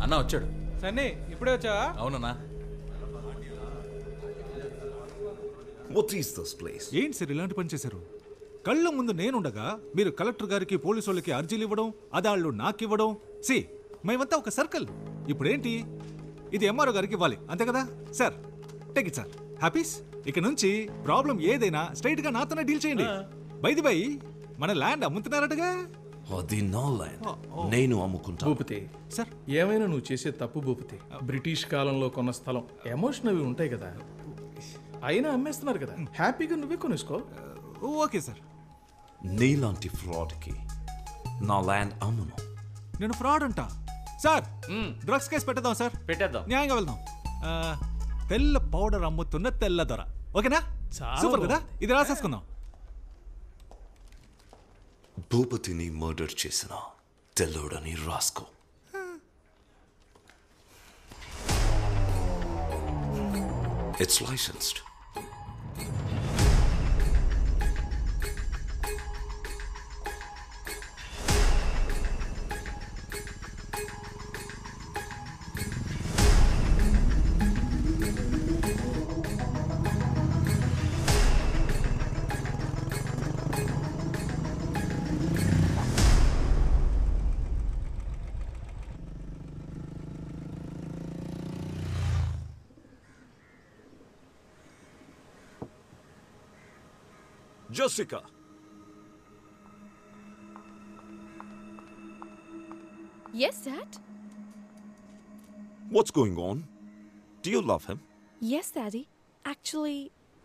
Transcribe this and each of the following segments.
అన్న వచ్చాడు. సన్నీ ఇప్పుడే వచ్చావా? అవునన్నా. What is this place? ఏంటి సార్ ఇలాంటి పని చేశారు? కళ్ళ ముందు నేనుండగా మీరు కలెక్టర్ గారికి పోలీసు వాళ్ళకి అర్జీలు ఇవ్వడం, అదాళ్ళు నాకివ్వడం. సి మేమంతా ఒక సర్కిల్. ఇప్పుడేంటి ఇది ఎంఆర్ఓ గారికి ఇవ్వాలి అంతే కదా సార్? Take it sir. హ్యాపీస్. ఇక నుంచి ప్రాబ్లం ఏదైనా స్ట్రైట్ గా నాతోనే డీల్ చేయండి. బైది బై మన ల్యాండ్ అమ్ముతున్నారటగా? అది నా ల్యాండ్, నేను అమ్ముకుంటా. భూపతి సార్ ఏమైనా నువ్వు చేసే తప్పు భూపతి. బ్రిటిష్ కాలంలో కొన్న స్థలం, ఎమోషన్ అవి ఉంటాయి కదా, అయినా అమ్మేస్తున్నారు కదా, హ్యాపీగా నువ్వే కొనేసుకో. Okay sir. నీలాంటి ఫ్రాడ్కి నా ల్యాండ్ అమ్మును. నేను ఫ్రాడ్ అంటా సార్? డ్రగ్స్ కేసు పెట్టేద్దాం సార్. పెట్టేద్దాం. న్యాయంగా వెళ్దాం. తెల్ల పౌడర్ అమ్ముతున్న తెల్ల దొర. ఓకేనా? సూపర్ కదా. ఇది రాసేసుకుందాం. భూపతిని మర్డర్ చేసిన తెల్లోడని రాసుకో. It's licensed. Jessica. Yes, Dad? What's going on? Do you love him? Yes, Daddy. Actually,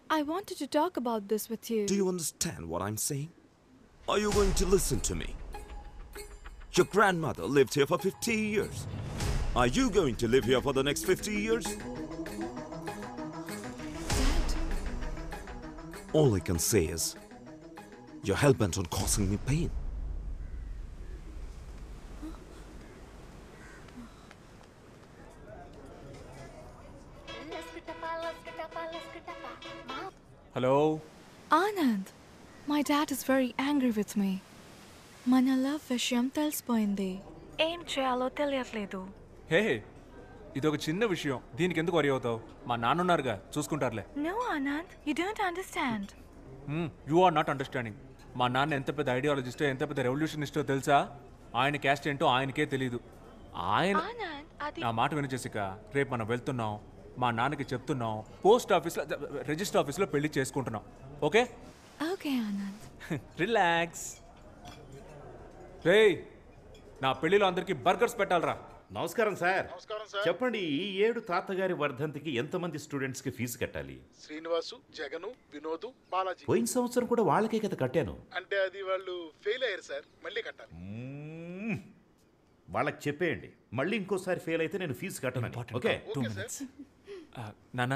I wanted to talk about this with you. Do you understand what I'm saying? Are you going to listen to me? Your grandmother lived here for 50 years. Are you going to live here for the next 50 years? Dad, All I can say is, you're hell-bent on causing me pain. Hello Anand, my dad is very angry with me. మన love విషయం తెలిసిపోయింది. ఏం చేయాలో తెలియట్లేదు. హే ఇదొక చిన్న విషయం, దీనికి ఎందుకు వరి అవుతావు? మా నాన్నున్నారుగా, చూసుకుంటారులే. No, Anand, you don't understand. You are not understanding. మా నాన్న ఎంత పెద్ద ఐడియాలజిస్టో, ఎంత పెద్ద రెవల్యూషనిస్టో తెలుసా? ఆయన క్యాస్ట్ ఏంటో ఆయనకే తెలీదు. ఆయన Anand, అది నా మాట విను జెసికా. రేపు మనం వెళ్తున్నాం, మా నాన్నకి చెప్తున్నాం, పోస్ట్ ఆఫీస్లో రిజిస్టర్ ఆఫీస్లో పెళ్లి చేసుకుంటున్నాం. ఓకే? ఓకే ఆనంద్. రిలాక్స్. రేయ్, నా పెళ్లిలో అందరికి బర్గర్స్ పెట్టాలరా. నమస్కారం సార్. చెప్పండి, ఈ ఏడు తాతగారి వర్ధంతికి ఎంతమంది స్టూడెంట్స్ కి ఫీజు కట్టాలి? శ్రీనివాసు, జగను, వినోదు, బాలాజీ. పోయిన సంవత్సరం కూడా వాళ్ళకే కదా కట్టాను. అంటే అది వాళ్ళు ఫెయిల్ అయ్యారు సార్, మళ్ళీ కట్టాలి. వాళ్ళకి చెప్పేయండి, మళ్ళీ ఇంకోసారి ఫెయిల్ అయితే నేను ఫీజు కట్టను. ఓకే? 2 minutes. నాన్న,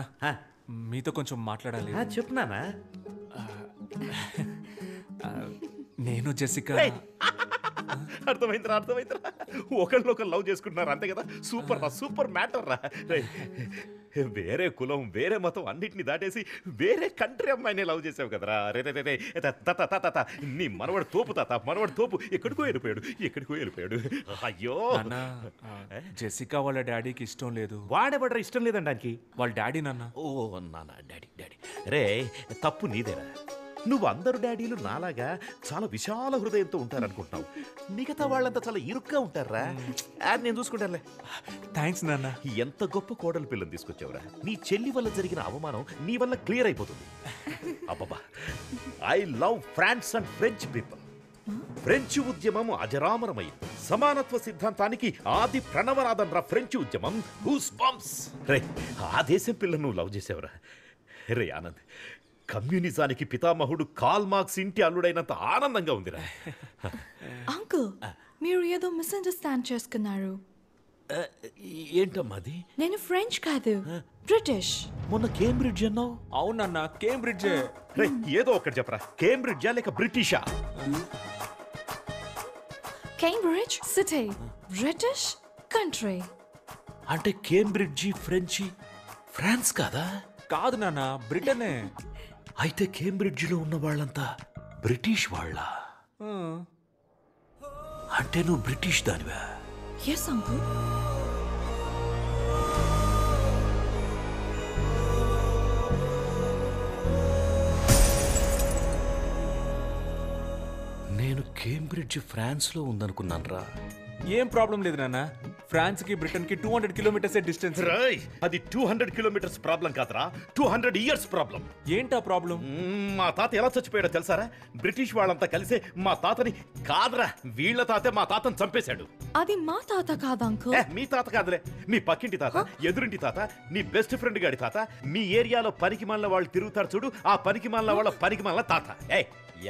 మీతో కొంచెం మాట్లాడాలి. చెప్పు నాన్న. నేను జెసికా. అర్థమైందిరా. ఒకళ్ళు లవ్ చేసుకుంటున్నారు అంతే కదా. సూపర్ రా, సూపర్ మ్యాటర్ రా. వేరే కులం, వేరే మతం అన్నిటిని దాటేసి వేరే కంట్రీ అమ్మాయిని లవ్ చేసావు కదరా. రే నీ మనవాడు తోపు తాత, మనవాడు తోపు. ఎక్కడికో వెళ్ళిపోయాడు. అయ్యో, జెసికా వాళ్ళ డాడీకి ఇష్టం లేదు. వాడేబడ్రా ఇష్టం లేదండి దానికి. వాళ్ళ డాడీ నాన్న. ఓ నాన్న, డాడీ. రే, తప్పు నీదేరా. నువ్వు అందరు డాడీలు నాలాగా చాలా విశాల హృదయంతో ఉంటారనుకుంటున్నావు. మిగతా వాళ్ళంతా చాలా ఇరుగ్గా ఉంటారా. నేను చూసుకుంటానులే. థ్యాంక్స్ నాన్న. ఎంత గొప్ప కోడలు పిల్లని తీసుకొచ్చావురా. నీ చెల్లి వల్ల జరిగిన అవమానం నీ వల్ల క్లియర్ అయిపోతుంది. అబ్బబ్బా, I love France and French people. French ఉద్యమం అజరామరమైంది. సమానత్వ సిద్ధాంతానికి ఆది ప్రణవనాదం రా ఫ్రెంచ్ ఉద్యమం. Goose bumps. రే, ఆ దేశం పిల్లను నువ్వు లవ్ చేసావురా. రే ఆనంద్, కమ్యూనిజానికి పితామహుడు కాల్ మార్క్స్ ఇంటి అల్లుడైనంత ఆనందంగా ఉందిరా. అంకుల్, మీరు ఏదో మిస్అండర్స్టాండ్ చేసుకున్నారు. ఏంటమ్మాది? నేను ఫ్రెంచ్ కాదు, బ్రిటిష్. మొన్న కేంబ్రిడ్జ్ అన్నావు. అవునన్నా, కేంబ్రిడ్జే. ఏదో ఒకటి చెప్పరా, కేంబ్రిడ్జా లేక బ్రిటిషా? Cambridge city, British country. అంటే కేంబ్రిడ్జి ఫ్రెంచి ఫ్రాన్స్ కాదా? కాదు నాన్న, బ్రిటనే. అయితే కేంబ్రిడ్జిలో ఉన్న వాళ్ళంతా బ్రిటిష్ వాళ్ళ? అంటే నువ్వు బ్రిటిష్ దానివా? Yes uncle. కేంబ్రిడ్జ్ ఫ్రాన్స్ లో ఉందనుకున్నాను రా. ఏం ప్రాబ్లం లేదు నాన్న. ఫ్రాన్స్ కి బ్రిటన్ కి 200 కిలోమీటర్స్ డిస్టెన్స్. రాయ్, అది 200 కిలోమీటర్స్ ప్రాబ్లం కాదురా, 200 ఇయర్స్ ప్రాబ్లం. ఏంటా ప్రాబ్లం? మా తాత ఎలా చచ్చిపోయాడో తెలుసారా? బ్రిటిష్ వాళ్ళంతా కలిసే మా తాతని కాదురా, వీళ్ళ తాతే మా తాతని చంపేశాడు. అది మా తాత కాదు అంకుల్. మీ తాత కాదులే, మీ పక్కింటి తాత, ఎదురింటి తాత, నీ బెస్ట్ ఫ్రెండ్ గాడి తాత, మీ ఏరియాలో పనికి మాలిన వాళ్ళు తిరుగుతారు చూడు, ఆ పనికి మాలిన వాళ్ళ పనికి మాలిన తాత.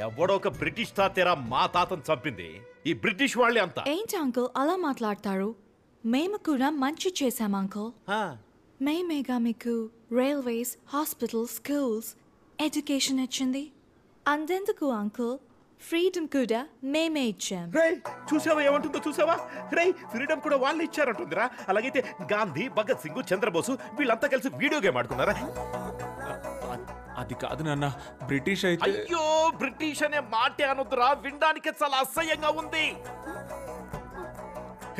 ఎవడో ఒక బ్రిటిష్ తాతేరా మా తాతను చంపింది. ఈ బ్రిటిష్ వాళ్ళే అంతా. ఏంటి అంకుల్ అలా మాట్లాడతారు? మేము కూడా మంచి చేశాం అంకుల్. మేమేగా మీకు రైల్వేస్, హాస్పిటల్స్, స్కూల్స్, ఎడ్యుకేషన్ ఇచ్చింది. అందెందుకు అంకుల్, ఫ్రీడమ్ కూడా మేమే ఇచ్చాం. రేయ్, చూసావా ఏమంటుందో చూసావా? రేయ్, ఫ్రీడమ్ కూడా వాళ్ళు ఇచ్చారంటుందిరా. అలాగైతే గాంధీ, భగత్ సింగ్, చంద్రబోసు వీళ్ళంతా కలిసి వీడియో గేమ్ ఆడుకున్నారా? అది కాదు నాన్న, బ్రిటిష్ అయితే. అయ్యో, బ్రిటిష్ అనే మాటే అనొద్దురా, వినడానికి చాలా అసహ్యంగా ఉంది.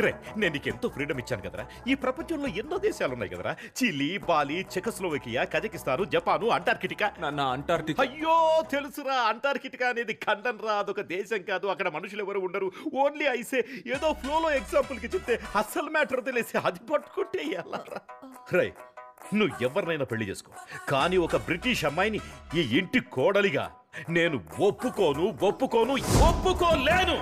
రే, నేను నీకెంతో ఫ్రీడమ్ ఇచ్చాను కదరా. ఈ ప్రపంచంలో ఎన్నో దేశాలు ఉన్నాయి కదరా. Chile, Bali, Czechoslovakia, Kazakhstan, Japan, Antarctica. నాన్న అంటార్టికా. అయ్యో తెలుసురా, అంటార్కిటికా అనేది ఖండం రా, అదొక దేశం కాదు. అక్కడ మనుషులు ఎవరు ఉండరు, ఓన్లీ ఐసే. ఏదో ఫ్లోలో ఎగ్జాంపుల్ కి చెప్తే అస్సలు మ్యాటర్ తెలిసి అది పట్టుకుంటే ఎలా రా? రై, నువ్వు ఎవరినైనా పెళ్లి చేసుకో, కానీ ఒక బ్రిటిష్ అమ్మాయిని ఈ ఇంటి కోడలిగా నేను ఒప్పుకోలేను.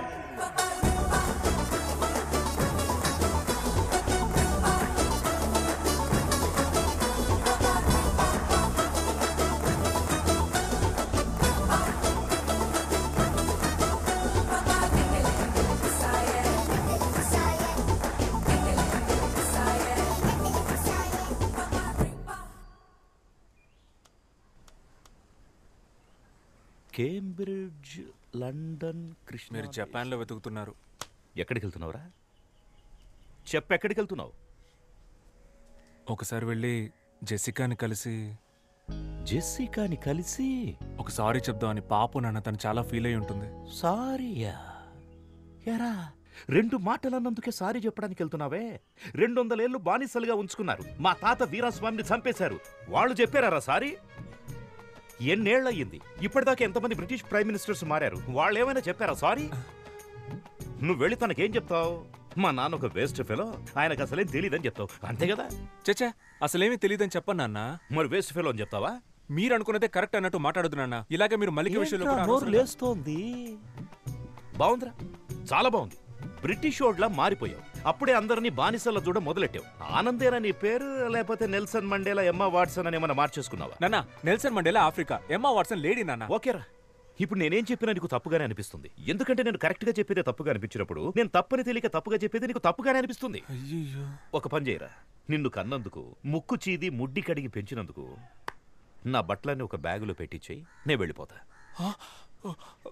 Cambridge, London, Krishna. మీరు జపాన్లో వెతుకుతున్నారు. ఎక్కడికి వెళ్తున్నావురా? ఎక్కడికి వెళ్తున్నావు? ఒకసారి వెళ్ళి జెసికాని కలిసి ఒక సారీ చెప్దామని. పాపం నాన్న, తను చాలా ఫీల్ అయి ఉంటుంది. సారీయా? ఎరా, 2 మాటలన్నందుకే సారీ చెప్పడానికి వెళ్తున్నావే? 200 ఏళ్ళు బానిసలుగా ఉంచుకున్నారు. మా తాత వీరాస్వామిని చంపేశారు. వాళ్ళు చెప్పారా సారీ? ఎన్నేళ్లయ్యింది, ఇప్పటిదాకా ఎంతమంది బ్రిటిష్ ప్రైమ్ మినిస్టర్స్ మారారు, వాళ్ళు ఏమైనా చెప్పారా సారీ? నువ్వు వెళ్ళి తనకేం చెప్తావు? మా నాన్న ఒక వేస్ట్ ఫెలో, ఆయనకు అసలేం తెలియదని చెప్తావు, అంతే కదా? చచ్చా, అసలేమీ తెలియదని చెప్పను నాన్న. మరి వేస్ట్ ఫెలో అని చెప్తావా? మీరు అనుకున్నదే కరెక్ట్ అన్నట్టు మాట్లాడదు నాన్న. ఇలాగే మీరు మల్లిక విషయంలో కూడా లేస్తోంది. బాగుందిరా, చాలా బాగుంది. బ్రిటిష్ ఓడ్లా మారిపోయావు. అప్పుడే అందరినీ బానిసల చూడ మొదలెట్టావు. ఆనందేనా నీ పేరు, లేకపోతే నెల్సన్ మండేలా, ఎమ్మా వాట్సన్ అని ఏమన్నా మార్చేసుకున్నావా? నాన్న, Nelson Mandela Africa, Emma Watson lady నాన్న. ఓకేరా, ఇప్పుడు నేనేం చెప్పినా నీకు తప్పుగానే అనిపిస్తుంది. ఎందుకంటే నేను కరెక్ట్ గా చెప్పేదే తప్పుగా అనిపించినప్పుడు, నేను తప్పని తెలియక తప్పుగా చెప్పేది నీకు తప్పుగానే అనిపిస్తుంది. అయ్యో, ఒక పని చేయరా, నిన్ను కన్నందుకు, ముక్కు చీది ముడ్డి కడిగి పెంచినందుకు నా బట్టలన్నీ ఒక బ్యాగులో పెట్టించేయి, నేను వెళ్ళిపోతా.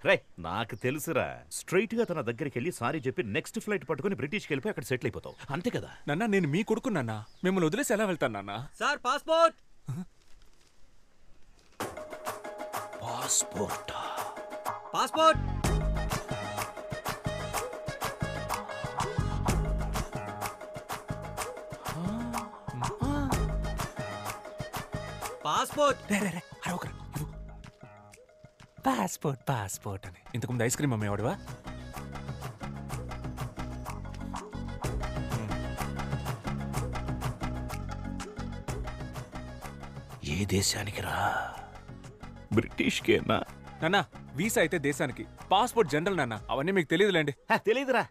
రై, నాకు తెలుసురా, స్ట్రైట్ గా తన దగ్గరికి వెళ్ళి సారీ చెప్పి నెక్స్ట్ ఫ్లైట్ పట్టుకుని బ్రిటిష్కి వెళ్ళిపోయి అక్కడ సెటిల్ అయిపోతావు, అంతే కదా? నాన్న, నేను మీ కొడుకు నాన్న, మిమ్మల్ని వదిలేసి ఎలా వెళ్తాను నాన్న? Sir, passport. Passport. Passport. Passport అని ఇంతకుముందు ఐస్ క్రీమ్ అమ్మేవాడువా? ఏ దేశానికి రా? బ్రిటిష్కేనా? నాన్న, వీసా అయితే దేశానికి, పాస్పోర్ట్ జనరల్ నాన్న. అవన్నీ మీకు తెలియదులేండి. తెలీదురా,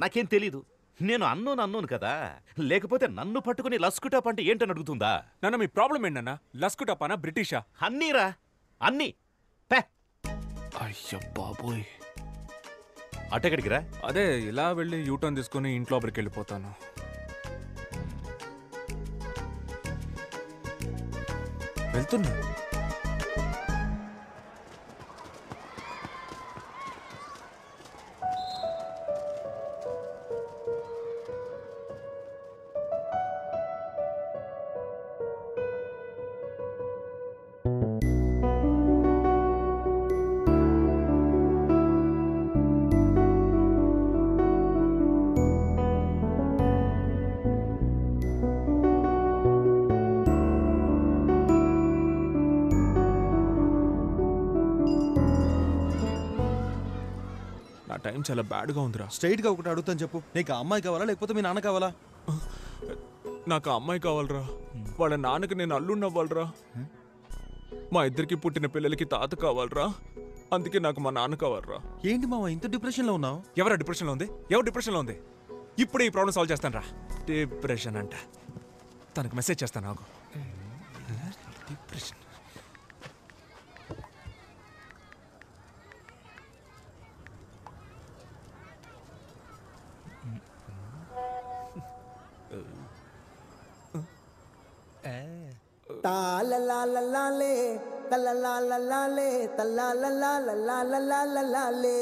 నాకేం తెలీదు. నేను అన్నోను కదా, లేకపోతే నన్ను పట్టుకుని లస్కుటాప్ అంటే ఏంటని అడుగుతుందా? నాన్న, మీ ప్రాబ్లం ఏంటన్నా? లస్కుటాపానా, బ్రిటిషా? అన్నీరా, అన్నీ. అయ్య బాబోయ్, అటెక్కడికి రా? అదే ఇలా వెళ్ళి యూటర్న్ తీసుకుని ఇంట్లో లోపలికి వెళ్ళిపోతాను. వెళ్తున్నా. టైం చాలా బ్యాడ్గా ఉందిరా. స్ట్రైట్ గా ఒకటి అడుగుతాను చెప్పు, నీకు ఆ అమ్మాయి కావాలా లేకపోతే మీ నాన్న కావాలా? నాకు ఆ అమ్మాయి కావాలరా. వాళ్ళ నాన్నకి నేను అల్లుండి అవ్వాలరా. మా ఇద్దరికి పుట్టిన పిల్లలకి తాత కావాలరా. అందుకే నాకు మా నాన్న కావాలరా. ఏంటి మామ ఇంత డిప్రెషన్ లో ఉన్నావు? ఎవరా డిప్రెషన్లో ఉంది? ఎవరు డిప్రెషన్లో ఉంది? ఇప్పుడే ఈ ప్రాబ్లం సాల్వ్ చేస్తాను రా. డిప్రెషన్ అంట. తనకు మెసేజ్ చేస్తాను నాకు. డిప్రెషన్. తాలలాలలాలే తలలాలలాలే తలలాలలాలలాలలాలే